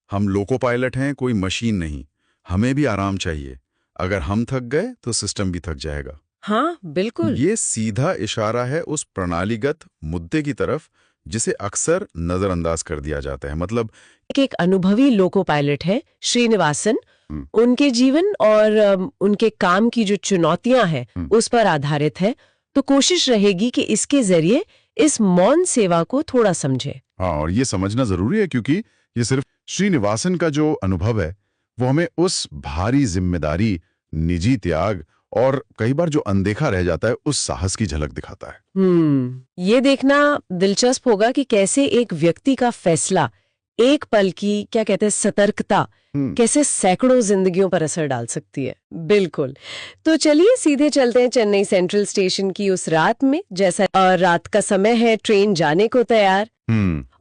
हम loco pilot हैं, कोई मशीन नहीं। हमें भी आराम चाहिए। अगर हम थक गए तो सिस्टम भी थक जाएगा। हाँ बिल्कुल। ये सीधा इशारा है उस प्रणालीगत मुद्दे की तरफ जिसे अक्सर नजरअंदाज कर दिया जाता है। मतलब एक अनुभवी लोको पायलट है श्रीनिवासन। हम्म, उनके जीवन और उनके काम की जो चुनौतियां हैं उस पर आधारित है। तो कोशिश रहेगी कि इसके जरिए इस मौन सेवा को थोड़ा समझे। हाँ, और ये समझना जरूरी है क्योंकि ये सिर्फ श्रीनिवासन का जो अनुभव है वो हमें उस भारी जिम्मेदारी, निजी त्याग और कई बार जो अनदेखा रह जाता है उस साहस की झलक दिखाता है। ये देखना दिलचस्प होगा कि कैसे एक व्यक्ति का फैसला, एक पल की क्या कहते हैं सतर्कता, कैसे सैकड़ों जिंदगियों पर असर डाल सकती है। बिल्कुल। तो चलिए सीधे चलते हैं चेन्नई सेंट्रल स्टेशन की उस रात में। जैसा रात का समय है, ट्रेन जाने को तैयार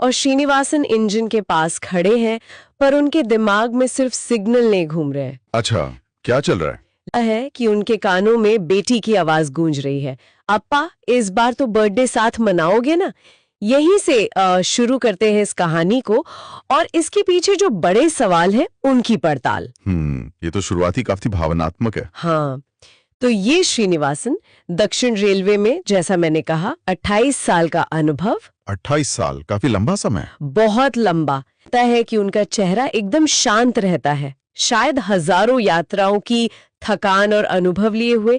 और श्रीनिवासन इंजन के पास खड़े हैं, पर उनके दिमाग में सिर्फ सिग्नल नहीं घूम रहे हैं। अच्छा, क्या चल रहा है कि उनके कानों में बेटी की आवाज गूंज रही है। अप्पा, इस बार तो बर्थडे साथ मनाओगे ना? यहीं से शुरू करते हैं इस कहानी को और इसके पीछे जो बड़े सवाल हैं उनकी पड़ताल। ये तो शुरुआती काफी भावनात्मक है। हाँ, तो ये श्रीनिवासन दक्षिण रेलवे में, जैसा मैंने कहा, 28 साल का अनुभव। 28 साल, काफी लंबा समय। बहुत लंबा। पता है कि उनका चेहरा एकदम शांत रहता है, शायद हजारों यात्राओं की थकान और अनुभव लिए हुए,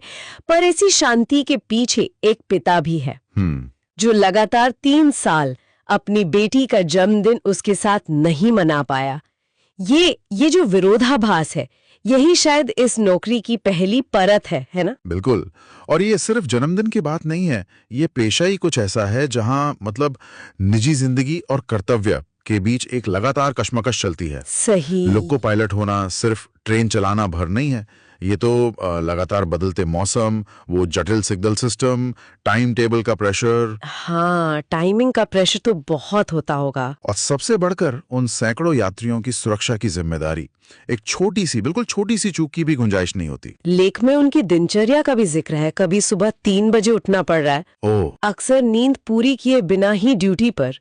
पर ऐसी शांति के पीछे एक पिता भी है जो लगातार 3 साल अपनी बेटी का जन्मदिन उसके साथ नहीं मना पाया। ये जो विरोधाभास है, यही शायद इस नौकरी की पहली परत है ना? बिल्कुल। और ये सिर्फ जन्मदिन की बात नहीं है, ये पेशा ही कुछ ऐसा है जहां मतलब निजी जिंदगी और कर्तव्य के बीच एक लगातार कशमकश चलती है। सही। लोको पायलट होना सिर्फ ट्रेन चलाना भर नहीं है, ये तो लगातार बदलते मौसम, वो जटिल सिग्नल सिस्टम, टाइम टेबल का प्रेशर। हाँ, टाइमिंग का प्रेशर तो बहुत होता होगा। और सबसे बढ़कर उन सैकड़ों यात्रियों की सुरक्षा की जिम्मेदारी। एक छोटी सी, बिल्कुल छोटी सी चूक की भी गुंजाइश नहीं होती। लेख में उनकी दिनचर्या का भी जिक्र है। कभी सुबह 3 बजे उठना पड़ रहा है, ओह, अक्सर नींद पूरी किए बिना ही ड्यूटी पर,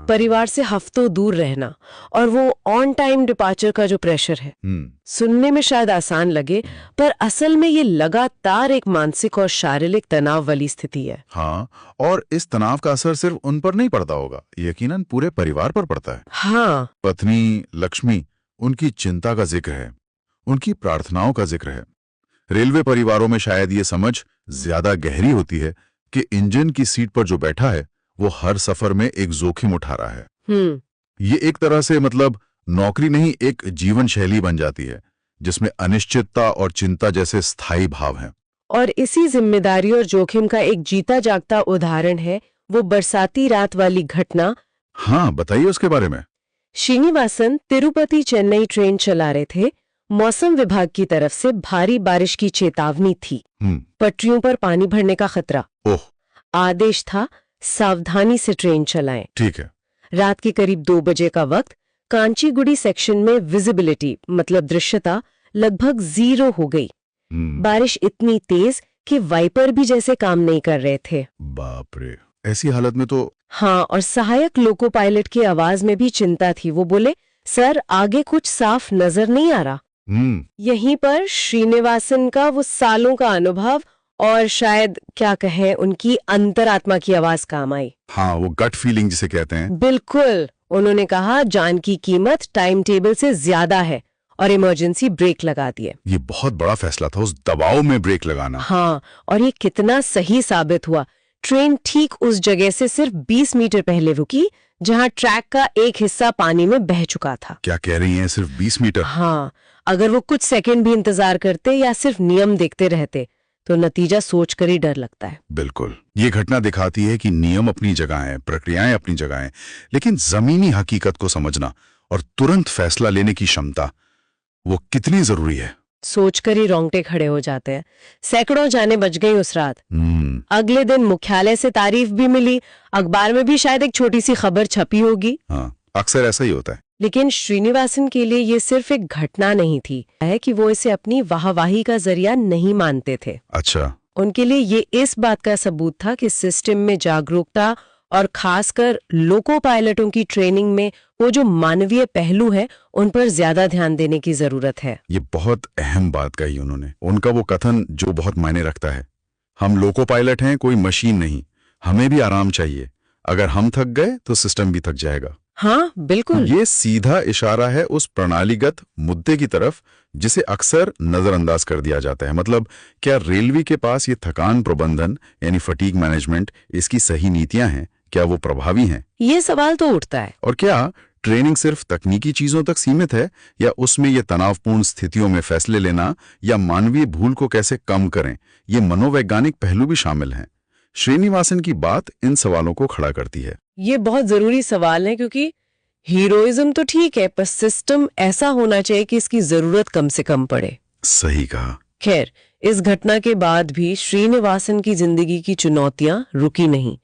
परिवार से हफ्तों दूर रहना, और वो ऑन टाइम डिपार्चर का जो प्रेशर है। सुनने में शायद आसान लगे, पर असल में ये लगातार एक मानसिक और शारीरिक तनाव वाली स्थिति है। हाँ, और इस तनाव का असर सिर्फ उन पर नहीं पड़ता होगा, यकीनन पूरे परिवार पर पड़ता है। हाँ, पत्नी लक्ष्मी, उनकी चिंता का जिक्र है, उनकी प्रार्थनाओं का जिक्र है। रेलवे परिवारों में शायद ये समझ ज्यादा गहरी होती है कि इंजन की सीट पर जो बैठा है वो हर सफर में एक जोखिम उठा रहा है। ये एक तरह से मतलब नौकरी नहीं, एक जीवन शैली बन जाती है जिसमें अनिश्चितता और चिंता जैसे स्थायी भाव हैं। और इसी जिम्मेदारी और जोखिम का एक जीता जागता उदाहरण है वो बरसाती रात वाली घटना। हाँ, बताइए उसके बारे में। श्रीनिवासन तिरुपति चेन्नई ट्रेन चला रहे थे। मौसम विभाग की तरफ से भारी बारिश की चेतावनी थी। पटरियों पर पानी भरने का खतरा। ओह। आदेश था सावधानी से ट्रेन चलाएं। ठीक है। रात के करीब 2 बजे का वक्त। कांचीगुड़ी सेक्शन में विजिबिलिटी मतलब दृश्यता लगभग 0 हो गई। बारिश इतनी तेज कि वाइपर भी जैसे काम नहीं कर रहे थे। बाप रे, ऐसी हालत में तो। हाँ, और सहायक लोको पायलट की आवाज में भी चिंता थी। वो बोले, सर आगे कुछ साफ नजर नहीं आ रहा। यहीं पर श्रीनिवासन का वो सालों का अनुभव और शायद क्या कहें उनकी अंतरात्मा की आवाज काम आई। हाँ, वो गट फीलिंग जिसे कहते हैं। बिल्कुल। उन्होंने कहा, जान की कीमत टाइम टेबल से ज्यादा है और इमरजेंसी ब्रेक लगा दिए। ये बहुत बड़ा फैसला था, उस दबाव में ब्रेक लगाना। हाँ, और ये कितना सही साबित हुआ। ट्रेन ठीक उस जगह से सिर्फ 20 मीटर पहले रुकी जहां ट्रैक का एक हिस्सा पानी में बह चुका था। क्या कह रही हैं, सिर्फ 20 मीटर? हाँ, अगर वो कुछ सेकंड भी इंतजार करते या सिर्फ नियम देखते रहते तो नतीजा सोचकर ही डर लगता है। बिल्कुल। ये घटना दिखाती है कि नियम अपनी जगह हैं, प्रक्रियाएं अपनी जगह हैं, लेकिन जमीनी हकीकत को समझना और तुरंत फैसला लेने की क्षमता वो कितनी जरूरी है। सोचकर ही रोंगटे खड़े हो जाते हैं। सैकड़ों जाने बच गई उस रात। अगले दिन मुख्यालय से तारीफ भी मिली, अखबार में भी शायद एक छोटी सी खबर छपी होगी। हाँ, अक्सर ऐसा ही होता है। लेकिन श्रीनिवासन के लिए ये सिर्फ एक घटना नहीं थी, है कि वो इसे अपनी वाहवाही का जरिया नहीं मानते थे। अच्छा। उनके लिए ये इस बात का सबूत था कि सिस्टम में जागरूकता और खासकर लोको पायलटों की ट्रेनिंग में वो जो मानवीय पहलू है उन पर ज्यादा ध्यान देने की जरूरत है। ये बहुत अहम बात कही उन्होंने। उनका वो कथन जो बहुत मायने रखता है, हम लोको पायलट हैं, कोई मशीन नहीं, हमें भी आराम चाहिए। अगर हम थक गए तो सिस्टम भी थक जाएगा। हाँ बिल्कुल। ये सीधा इशारा है उस प्रणालीगत मुद्दे की तरफ जिसे अक्सर नजरअंदाज कर दिया जाता है। मतलब क्या रेलवे के पास ये थकान प्रबंधन यानी फटीग मैनेजमेंट, इसकी सही नीतियां हैं? क्या वो प्रभावी हैं? ये सवाल तो उठता है। और क्या ट्रेनिंग सिर्फ तकनीकी चीजों तक सीमित है, या उसमें ये तनावपूर्ण स्थितियों में फैसले लेना या मानवीय भूल को कैसे कम करें, ये मनोवैज्ञानिक पहलू भी शामिल हैं? श्रीनिवासन की बात इन सवालों को खड़ा करती है। ये बहुत जरूरी सवाल है, क्योंकि हीरोइज्म तो ठीक है, पर सिस्टम ऐसा होना चाहिए कि इसकी जरूरत कम से कम पड़े। सही कहा। खैर, इस घटना के बाद भी श्रीनिवासन की जिंदगी की चुनौतियां रुकी नहीं।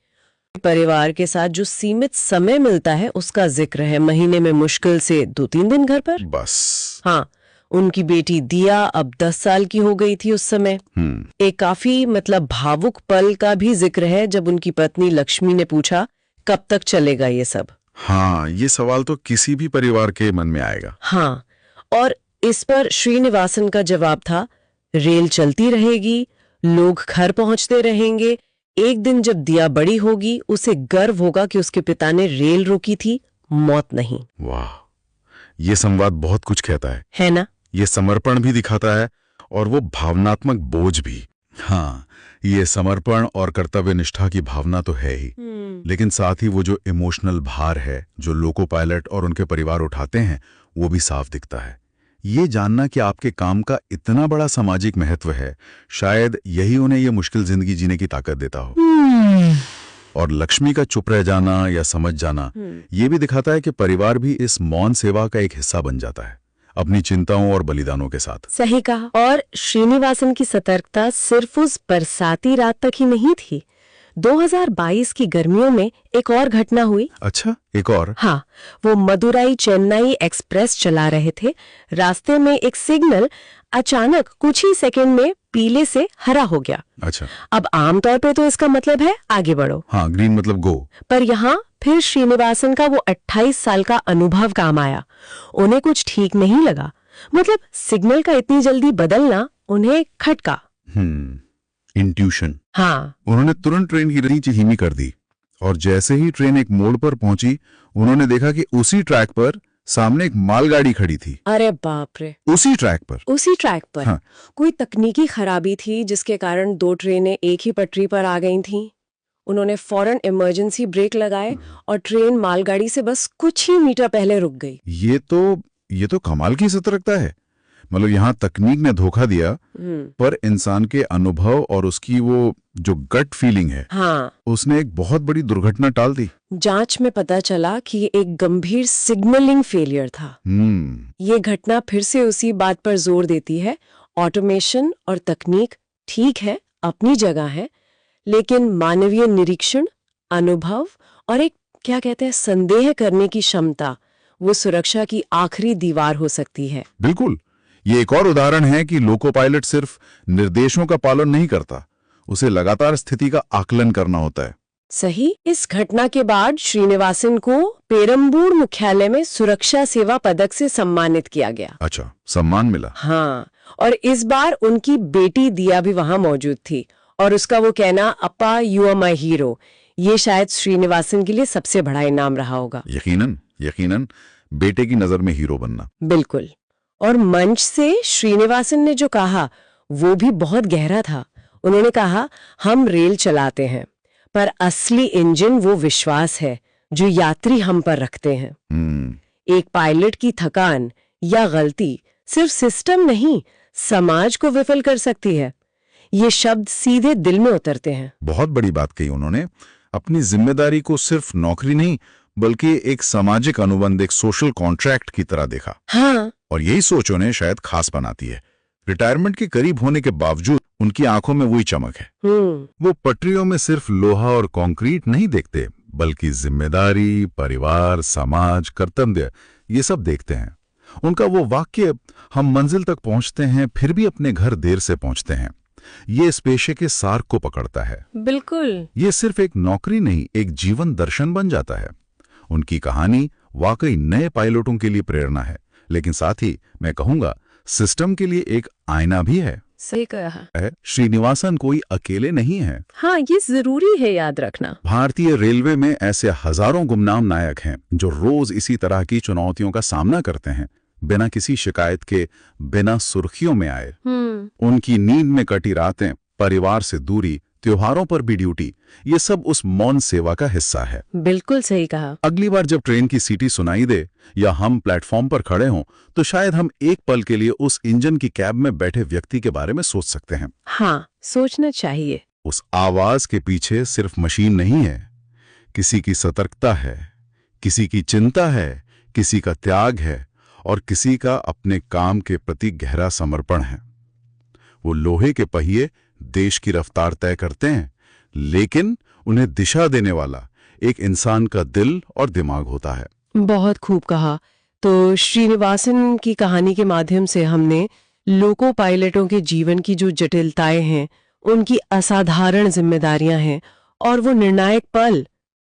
परिवार के साथ जो सीमित समय मिलता है उसका जिक्र है। महीने में मुश्किल से 2-3 दिन घर पर। बस। हाँ, उनकी बेटी दिया अब 10 साल की हो गई थी उस समय। एक काफी भावुक पल का भी जिक्र है जब उनकी पत्नी लक्ष्मी ने पूछा, कब तक चलेगा ये सब? हाँ, ये सवाल तो किसी भी परिवार के मन में आएगा। हाँ, और इस पर श्रीनिवासन का जवाब था, रेल चलती रहेगी, लोग घर पहुंचते रहेंगे। एक दिन जब दिया बड़ी होगी, उसे गर्व होगा कि उसके पिता ने रेल रोकी थी, मौत नहीं। वाह, ये संवाद बहुत कुछ कहता है ना? ये समर्पण भी दिखाता है और वो भावनात्मक बोझ भी। हाँ, ये समर्पण और कर्तव्य निष्ठा की भावना तो है ही, लेकिन साथ ही वो जो इमोशनल भार है जो लोको पायलट और उनके परिवार उठाते हैं, वो भी साफ दिखता है। ये जानना कि आपके काम का इतना बड़ा सामाजिक महत्व है, शायद यही उन्हें ये मुश्किल जिंदगी जीने की ताकत देता हो। और लक्ष्मी का चुप रह जाना या समझ जाना, ये भी दिखाता है कि परिवार भी इस मौन सेवा का एक हिस्सा बन जाता है, अपनी चिंताओं और बलिदानों के साथ। सही कहा। और श्रीनिवासन की सतर्कता सिर्फ उस बरसाती रात तक ही नहीं थी। 2022 की गर्मियों में एक और घटना हुई। अच्छा, एक और? हाँ, वो मदुराई चेन्नई एक्सप्रेस चला रहे थे। रास्ते में एक सिग्नल अचानक कुछ ही सेकंड में पीले से हरा हो गया। अच्छा। अब आमतौर पे तो इसका मतलब है आगे बढ़ो। हाँ, ग्रीन मतलब गो। पर यहाँ फिर श्रीनिवासन का वो 28 साल का अनुभव काम आया। उन्हें कुछ ठीक नहीं लगा। मतलब सिग्नल का इतनी जल्दी बदलना उन्हें खटका। इंट्यूशन। हाँ, उन्होंने तुरंत ट्रेन की रफ्तार धीमी कर दी और जैसे ही ट्रेन एक मोड़ पर पहुंची, उन्होंने देखा कि उसी ट्रैक पर सामने एक मालगाड़ी खड़ी थी। अरे बाप रे! उसी ट्रैक पर। हाँ। कोई तकनीकी खराबी थी जिसके कारण 2 ट्रेनें एक ही पटरी पर आ गई थीं। उन्होंने फौरन इमरजेंसी ब्रेक लगाए और ट्रेन मालगाड़ी से बस कुछ ही मीटर पहले रुक गई। ये तो कमाल की सतर्कता है। मतलब यहाँ तकनीक ने धोखा दिया, पर इंसान के अनुभव और उसकी वो जो गट फीलिंग है, हाँ, उसने एक बहुत बड़ी दुर्घटना टाल दी। जांच में पता चला कि ये एक गंभीर सिग्नलिंग फेलियर था। ये घटना फिर से उसी बात पर जोर देती है, ऑटोमेशन और तकनीक ठीक है, अपनी जगह है, लेकिन मानवीय निरीक्षण, अनुभव और एक संदेह करने की क्षमता, वो सुरक्षा की आखिरी दीवार हो सकती है। बिल्कुल। ये एक और उदाहरण है कि लोको पायलट सिर्फ निर्देशों का पालन नहीं करता, उसे लगातार स्थिति का आकलन करना होता है। सही। इस घटना के बाद श्रीनिवासन को पेरम्बूर मुख्यालय में सुरक्षा सेवा पदक से सम्मानित किया गया। अच्छा, सम्मान मिला? हाँ, और इस बार उनकी बेटी दिया भी वहां मौजूद थी और उसका वो कहना, अप्पा यू आर माय हीरो, ये शायद श्रीनिवासन के लिए सबसे बड़ा इनाम रहा होगा। यकीनन बेटे की नजर में हीरो बनना। बिल्कुल। और मंच से श्रीनिवासन ने जो कहा वो भी बहुत गहरा था। उन्होंने कहा, हम रेल चलाते हैं, पर असली इंजन वो विश्वास है जो यात्री हम पर रखते हैं। एक पायलट की थकान या गलती सिर्फ सिस्टम नहीं, समाज को विफल कर सकती है। ये शब्द सीधे दिल में उतरते हैं। बहुत बड़ी बात कही उन्होंने। अपनी जिम्मेदारी को सिर्फ नौकरी नहीं, बल्कि एक सामाजिक अनुबंध, एक सोशल कॉन्ट्रैक्ट की तरह देखा। हाँ, और यही सोच उन्हें शायद खास बनाती है। रिटायरमेंट के करीब होने के बावजूद उनकी आंखों में वही चमक है। वो पटरियों में सिर्फ लोहा और कंक्रीट नहीं देखते, बल्कि जिम्मेदारी, परिवार, समाज, कर्तव्य, ये सब देखते हैं। उनका वो वाक्य, हम मंजिल तक पहुंचते हैं फिर भी अपने घर देर से पहुंचते हैं, ये इस पेशे के सार को पकड़ता है। बिल्कुल। ये सिर्फ एक नौकरी नहीं, एक जीवन दर्शन बन जाता है। उनकी कहानी वाकई नए पायलटों के लिए प्रेरणा है, लेकिन साथ ही मैं कहूंगा सिस्टम के लिए एक आईना भी है। सही कहा है श्रीनिवासन कोई अकेले नहीं है। हाँ, ये जरूरी है याद रखना। भारतीय रेलवे में ऐसे हजारों गुमनाम नायक हैं जो रोज इसी तरह की चुनौतियों का सामना करते हैं, बिना किसी शिकायत के, बिना सुर्खियों में आए। उनकी नींद में कटी रातें, परिवार से दूरी, त्योहारों पर भी ड्यूटी, ये सब उस मौन सेवा का हिस्सा है। बिल्कुल सही कहा। अगली बार जब ट्रेन की सीटी सुनाई दे या हम प्लेटफॉर्म पर खड़े हों, तो शायद हम एक पल के लिए उस इंजन की कैब में बैठे व्यक्ति के बारे में सोच सकते हैं। हाँ, सोचना चाहिए। उस आवाज के पीछे सिर्फ मशीन नहीं है, किसी की सतर्कता है, किसी की चिंता है, किसी का त्याग है और किसी का अपने काम के प्रति गहरा समर्पण है। वो लोहे के पहिए देश की रफ्तार तय करते हैं, लेकिन उन्हें दिशा देने वाला एक इंसान का दिल और दिमाग होता है। बहुत खूब कहा। तो श्रीनिवासन की कहानी के माध्यम से हमने लोको पायलटों के जीवन की जो जटिलताएं हैं, उनकी असाधारण जिम्मेदारियां हैं और वो निर्णायक पल,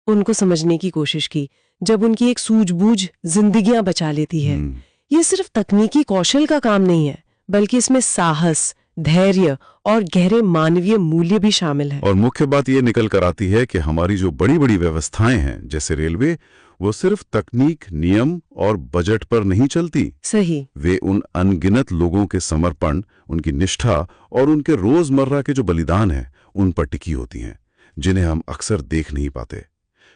उनको समझने की कोशिश की जब उनकी एक सूझबूझ जिंदगियां बचा लेती है। ये सिर्फ तकनीकी कौशल का काम नहीं है, बल्कि इसमें साहस, धैर्य और गहरे मानवीय मूल्य भी शामिल है। और मुख्य बात ये निकल कर आती है कि हमारी जो बड़ी बड़ी व्यवस्थाएं हैं, जैसे रेलवे, वो सिर्फ तकनीक, नियम और बजट पर नहीं चलती। सही। वे उन अनगिनत लोगों के समर्पण, उनकी निष्ठा और उनके रोजमर्रा के जो बलिदान हैं, उन पर टिकी होती हैं, जिन्हें हम अक्सर देख नहीं पाते।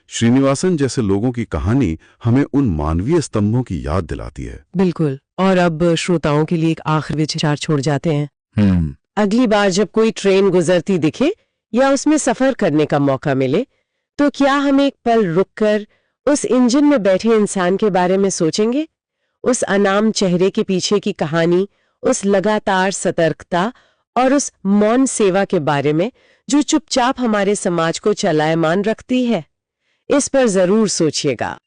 श्रीनिवासन जैसे लोगों की कहानी हमें उन मानवीय स्तंभों की याद दिलाती है। बिल्कुल। और अब श्रोताओं के लिए एक आखिरी विचार छोड़ जाते हैं। अगली बार जब कोई ट्रेन गुजरती दिखे या उसमें सफर करने का मौका मिले, तो क्या हम एक पल रुककर उस इंजन में बैठे इंसान के बारे में सोचेंगे? उस अनाम चेहरे के पीछे की कहानी, उस लगातार सतर्कता और उस मौन सेवा के बारे में जो चुपचाप हमारे समाज को चलायमान रखती है। इस पर जरूर सोचिएगा।